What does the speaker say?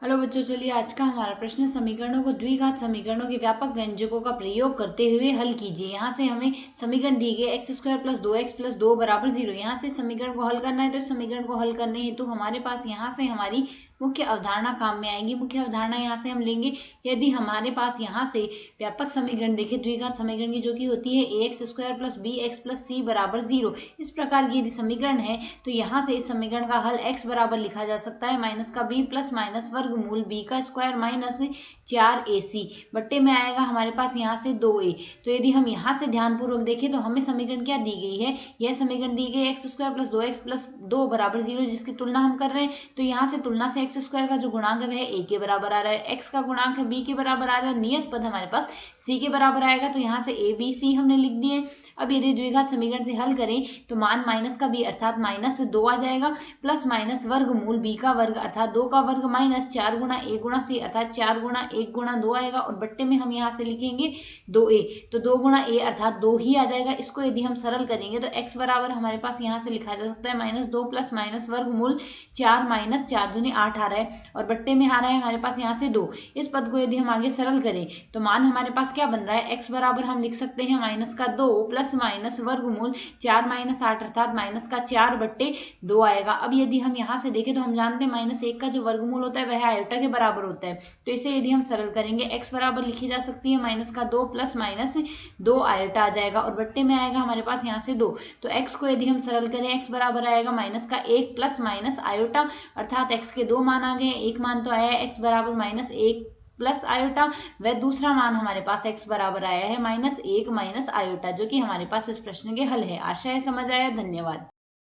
Hello बच्चों, चलिए आज का हमारा प्रश्न समीकरणों को द्विघात समीकरणों के व्यापक व्यंजकों का प्रयोग करते हुए हल कीजिए। यहाँ से हमें समीकरण दी गई x² + 2x + 2 = 0। यहाँ से समीकरण को हल करना है, तो इस समीकरण को हल करने हेतु हमारे पास यहाँ से हमारी मुख्य अवधारणा काम में आएगी। मुख्य अवधारणा यहाँ से हम लेंगे, यदि हमारे पास यहाँ से व्यापक समीकरण देखे द्विघात समीकरण की, जो कि होती है ax² + bx + c = 0, इस प्रकार की यदि समीकरण है तो यहाँ से इस समीकरण का हल x बराबर लिखा जा सकता है माइनस का b प्लस माइनस वर्गमूल b का स्क्वायर माइनस 4ac बट्टे में आएगा हमारे पास यहाँ से 2a। तो यदि हम यहाँ से ध्यानपूर्वक देखें तो हमें समीकरण क्या दी गई है, यह समीकरण दी गई x² + 2x + 2 = 0, जिसकी तुलना हम कर रहे हैं। तो यहाँ से तुलना से x² का जो गुणांक है वह a के बराबर आ रहा है, x का गुणांक है b के बराबर आ रहा है, नियत पद हमारे पास c के बराबर आएगा। तो यहाँ से a b c हमने लिख दिए। अब यदि द्विघात समीकरण से हल करें तो मान माइनस का b अर्थात -2 आ जाएगा, प्लस माइनस वर्गमूल b का वर्ग अर्थात 2 का वर्ग माइनस 4 गुणा a गुणा c अर्थात 4 गुणा 1 गुणा 2 आएगा, और बट्टे में हम यहाँ से लिखेंगे 2a। तो 2 गुणा a अर्थात 2 ही आ जाएगा। इसको यदि हम सरल करेंगे तो x बराबर हमारे पास यहाँ से लिखा जा सकता है -2 प्लस माइनस वर्गमूल 4 माइनस 4 दूनी 8 आ रहा है, और बट्टे में आ रहा है हमारे पास यहाँ से 2। इस पद को यदि हम आगे सरल करें तो मान हमारे पास क्या बन रहा है, x बराबर हम लिख सकते हैं -2 प्लस माइनस वर्गमूल 4 माइनस 8 अर्थात -4 बट्टे 2 आएगा। अब यदि हम यहाँ से देखें तो हम जानते हैं -1 का जो वर्गमूल होता है वह आयोटा के बराबर होता है। तो इसे यदि हम सरल करेंगे x बराबर लिखी जा सकती है -2 प्लस -2 आयोटा आ जाएगा, और बट्टे में आएगा हमारे पास यहाँ से 2। तो x को यदि हम सरल करें x बराबर आएगा -1 प्लस माइनस आयोटा अर्थात x के 2 मान आ गए। एक मान तो आया है x बराबर -1 प्लस आयोटा, वह दूसरा मान हमारे पास x बराबर आया है -1 माइनस आयोटा, जो कि हमारे पास इस प्रश्न के हल है। आशा है समझ आया। धन्यवाद।